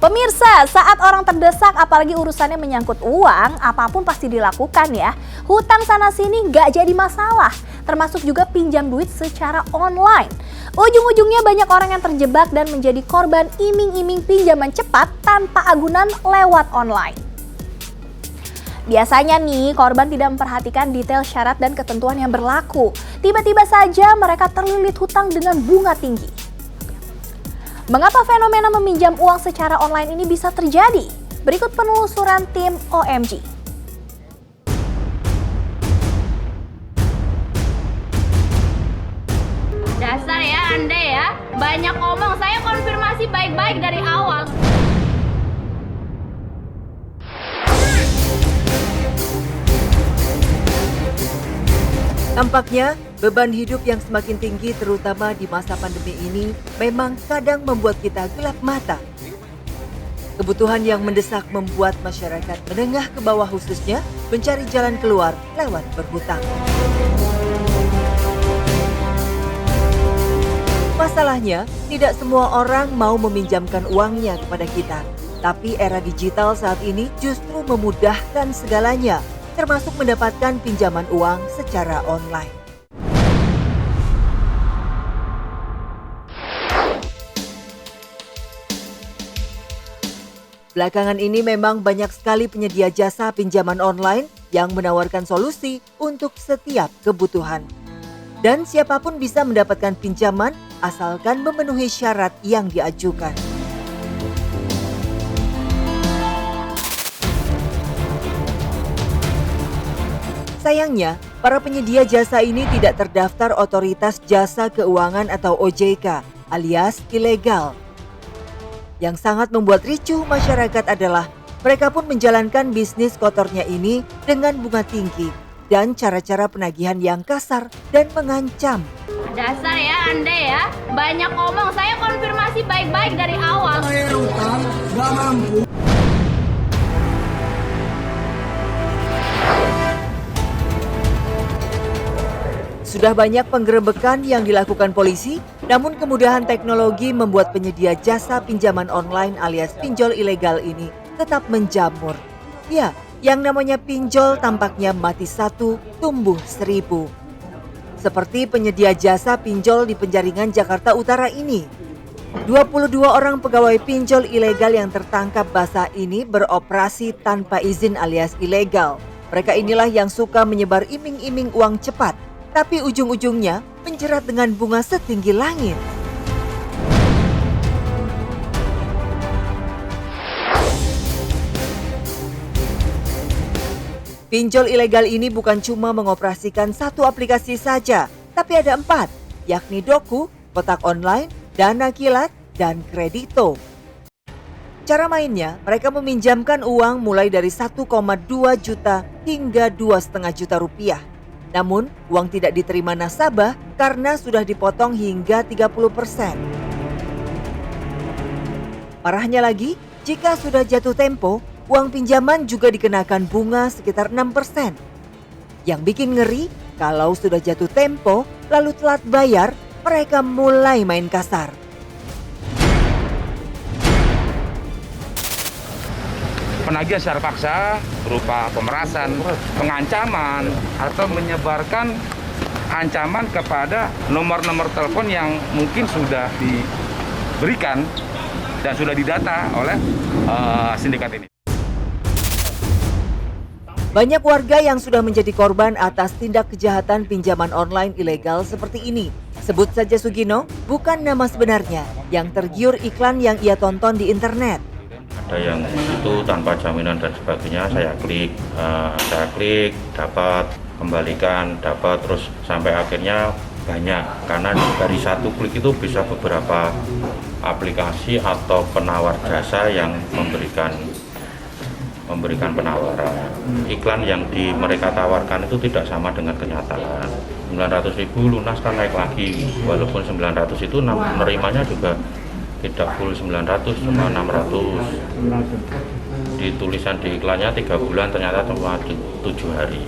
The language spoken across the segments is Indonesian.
Pemirsa, saat orang terdesak apalagi urusannya menyangkut uang, apapun pasti dilakukan ya. Hutang sana-sini nggak jadi masalah, termasuk juga pinjam duit secara online. Ujung-ujungnya banyak orang yang terjebak dan menjadi korban iming-iming pinjaman cepat tanpa agunan lewat online. Biasanya nih, korban tidak memperhatikan detail syarat dan ketentuan yang berlaku. Tiba-tiba saja mereka terlilit hutang dengan bunga tinggi. Mengapa fenomena meminjam uang secara online ini bisa terjadi? Berikut penelusuran tim OMG. Dasar ya Anda ya, banyak ngomong, saya konfirmasi baik-baik dari awal. Tampaknya beban hidup yang semakin tinggi terutama di masa pandemi ini memang kadang membuat kita gelap mata. Kebutuhan yang mendesak membuat masyarakat menengah ke bawah khususnya mencari jalan keluar lewat berhutang. Masalahnya, tidak semua orang mau meminjamkan uangnya kepada kita. Tapi era digital saat ini justru memudahkan segalanya, termasuk mendapatkan pinjaman uang secara online. Belakangan ini memang banyak sekali penyedia jasa pinjaman online yang menawarkan solusi untuk setiap kebutuhan. Dan siapapun bisa mendapatkan pinjaman asalkan memenuhi syarat yang diajukan. Sayangnya, para penyedia jasa ini tidak terdaftar Otoritas Jasa Keuangan atau OJK alias ilegal. Yang sangat membuat ricuh masyarakat adalah mereka pun menjalankan bisnis kotornya ini dengan bunga tinggi dan cara-cara penagihan yang kasar dan mengancam. Dasar ya Anda ya, banyak ngomong, saya konfirmasi baik-baik dari awal. Saya utang, gak mampu. Sudah banyak penggerebekan yang dilakukan polisi, namun kemudahan teknologi membuat penyedia jasa pinjaman online alias pinjol ilegal ini tetap menjamur. Ya, yang namanya pinjol tampaknya mati satu, tumbuh 1000. Seperti penyedia jasa pinjol di Penjaringan, Jakarta Utara ini. 22 orang pegawai pinjol ilegal yang tertangkap basah ini beroperasi tanpa izin alias ilegal. Mereka inilah yang suka menyebar iming-iming uang cepat, tapi ujung-ujungnya menjerat dengan bunga setinggi langit. Pinjol ilegal ini bukan cuma mengoperasikan satu aplikasi saja, tapi ada 4, yakni Doku, Kotak Online, Dana Kilat, dan Kredito. Cara mainnya, mereka meminjamkan uang mulai dari 1,2 juta hingga 2,5 juta rupiah. Namun, uang tidak diterima nasabah karena sudah dipotong hingga 30%. Parahnya lagi, jika sudah jatuh tempo, uang pinjaman juga dikenakan bunga sekitar 6%. Yang bikin ngeri, kalau sudah jatuh tempo lalu telat bayar, mereka mulai main kasar. Penagihan secara paksa berupa pemerasan, pengancaman, atau menyebarkan ancaman kepada nomor-nomor telepon yang mungkin sudah diberikan dan sudah didata oleh sindikat ini. Banyak warga yang sudah menjadi korban atas tindak kejahatan pinjaman online ilegal seperti ini. Sebut saja Sugino, bukan nama sebenarnya, yang tergiur iklan yang ia tonton di internet. Ada yang itu tanpa jaminan dan sebagainya, saya klik, dapat, kembalikan, dapat, terus sampai akhirnya banyak. Karena dari satu klik itu bisa beberapa aplikasi atau penawar jasa yang memberikan penawaran. Iklan yang mereka tawarkan itu tidak sama dengan kenyataan. 900.000 lunas kan naik lagi, walaupun 900 itu menerimanya juga tidak full 900, cuma 600. Di tulisan di iklannya 3 bulan, ternyata cuma 7 hari.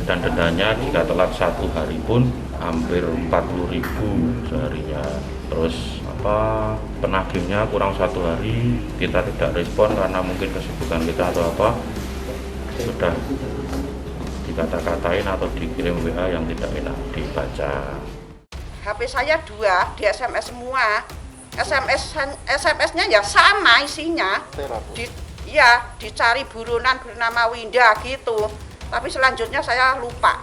Dan dendanya jika telat 1 hari pun hampir 40.000 seharinya. Terus penagihnya kurang 1 hari, kita tidak respon karena mungkin kesibukan kita atau apa, sudah dikata-katain atau dikirim WA yang tidak enak dibaca. HP saya 2, di SMS semua. SMS-nya ya sama isinya. Dicari buronan bernama Winda gitu. Tapi selanjutnya saya lupa.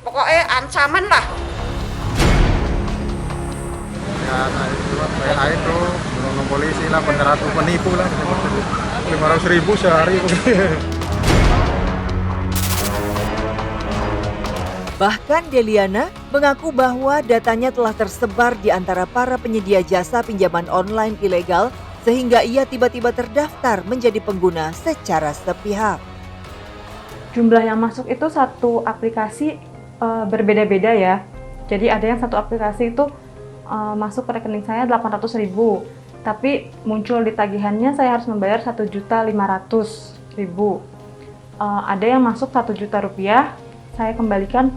Pokoknya ancaman lah. Ya, WA itu menunggu polisi lah, penipu lah, 500.000 sehari. Bahkan Deliana mengaku bahwa datanya telah tersebar di antara para penyedia jasa pinjaman online ilegal sehingga ia tiba-tiba terdaftar menjadi pengguna secara sepihak. Jumlah yang masuk itu satu aplikasi berbeda-beda ya. Jadi ada yang satu aplikasi itu masuk ke rekening saya 800.000, tapi muncul di tagihannya saya harus membayar 1.500.000. Ada yang masuk 1 juta rupiah, saya kembalikan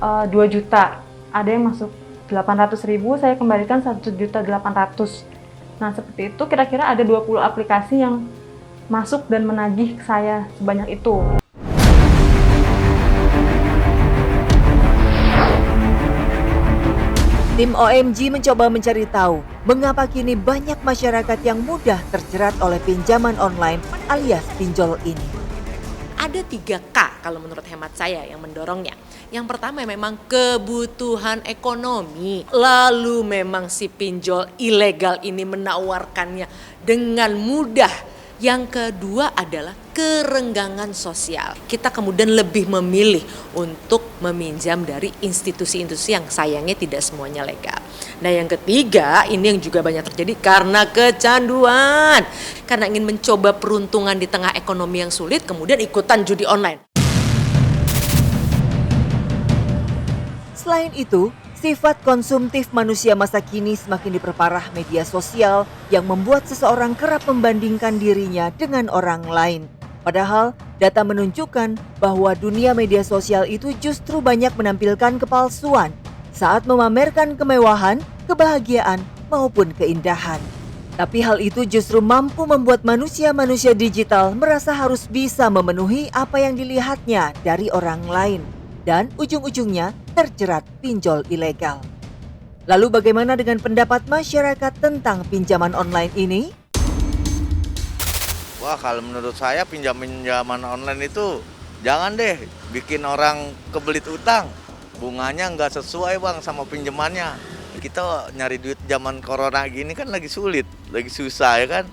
2 juta. Ada yang masuk 800.000, saya kembalikan 1.800.000. Nah seperti itu, kira-kira ada 20 aplikasi yang masuk dan menagih ke saya sebanyak itu. Tim OMG mencoba mencari tahu mengapa kini banyak masyarakat yang mudah terjerat oleh pinjaman online alias pinjol ini. Ada 3K kalau menurut hemat saya yang mendorongnya. Yang pertama memang kebutuhan ekonomi. Lalu memang si pinjol ilegal ini menawarkannya dengan mudah. Yang kedua adalah kerenggangan sosial. Kita kemudian lebih memilih untuk meminjam dari institusi-institusi yang sayangnya tidak semuanya legal. Nah yang ketiga, ini yang juga banyak terjadi karena kecanduan. Karena ingin mencoba peruntungan di tengah ekonomi yang sulit, kemudian ikutan judi online. Selain itu, sifat konsumtif manusia masa kini semakin diperparah media sosial yang membuat seseorang kerap membandingkan dirinya dengan orang lain. Padahal data menunjukkan bahwa dunia media sosial itu justru banyak menampilkan kepalsuan saat memamerkan kemewahan, kebahagiaan, maupun keindahan. Tapi hal itu justru mampu membuat manusia-manusia digital merasa harus bisa memenuhi apa yang dilihatnya dari orang lain. Dan ujung-ujungnya terjerat pinjol ilegal. Lalu bagaimana dengan pendapat masyarakat tentang pinjaman online ini? Wah, kalau menurut saya pinjaman online itu jangan deh bikin orang kebelit utang. Bunganya nggak sesuai bang sama pinjamannya. Kita nyari duit zaman corona gini kan lagi sulit, lagi susah ya kan.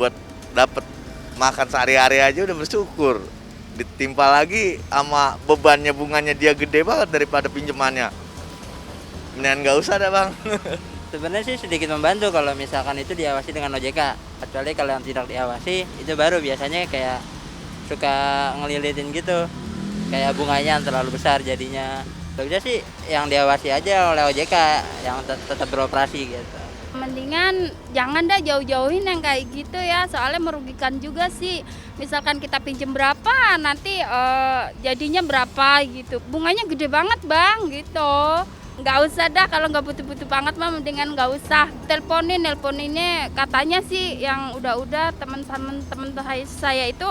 Buat dapat makan sehari-hari aja udah bersyukur. Ditimpa lagi sama bebannya bunganya dia gede banget daripada pinjamannya. Mendingan nggak usah dah bang. Sebenarnya sih sedikit membantu kalau misalkan itu diawasi dengan OJK. Kecuali kalau yang tidak diawasi itu baru biasanya kayak suka ngelilitin gitu. Kayak bunganya yang terlalu besar jadinya. Bagusnya sih yang diawasi aja oleh OJK yang tetap beroperasi gitu. Mendingan jangan dah jauh-jauhin yang kayak gitu ya, soalnya merugikan juga sih. Misalkan kita pinjem berapa, nanti jadinya berapa gitu. Bunganya gede banget bang gitu. Nggak usah dah, kalau nggak butuh-butuh banget mah mendingan nggak usah. Nelponinnya katanya sih yang udah teman-teman saya itu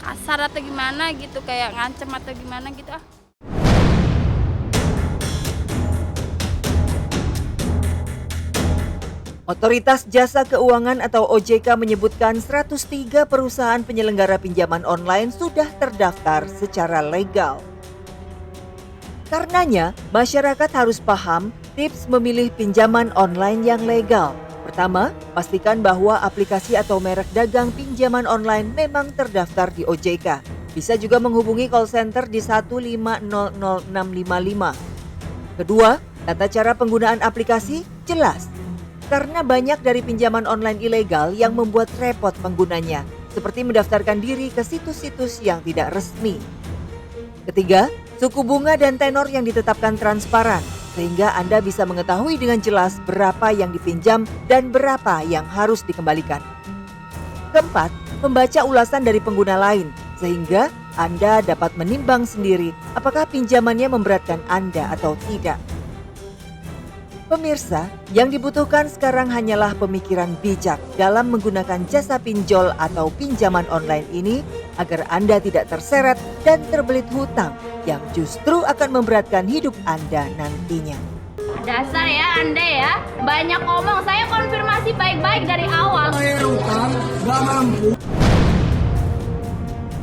kasar atau gimana gitu, kayak ngancem atau gimana gitu ah. Otoritas Jasa Keuangan atau OJK menyebutkan 103 perusahaan penyelenggara pinjaman online sudah terdaftar secara legal. Karenanya, masyarakat harus paham tips memilih pinjaman online yang legal. Pertama, pastikan bahwa aplikasi atau merek dagang pinjaman online memang terdaftar di OJK. Bisa juga menghubungi call center di 1500655. Kedua, tata cara penggunaan aplikasi jelas. Karena banyak dari pinjaman online ilegal yang membuat repot penggunanya, seperti mendaftarkan diri ke situs-situs yang tidak resmi. Ketiga, suku bunga dan tenor yang ditetapkan transparan, sehingga Anda bisa mengetahui dengan jelas berapa yang dipinjam dan berapa yang harus dikembalikan. Keempat, membaca ulasan dari pengguna lain, sehingga Anda dapat menimbang sendiri apakah pinjamannya memberatkan Anda atau tidak. Pemirsa, yang dibutuhkan sekarang hanyalah pemikiran bijak dalam menggunakan jasa pinjol atau pinjaman online ini agar Anda tidak terseret dan terbelit hutang yang justru akan memberatkan hidup Anda nantinya. Dasar ya Anda ya, banyak ngomong. Saya konfirmasi baik-baik dari awal. Saya utang, gak mampu.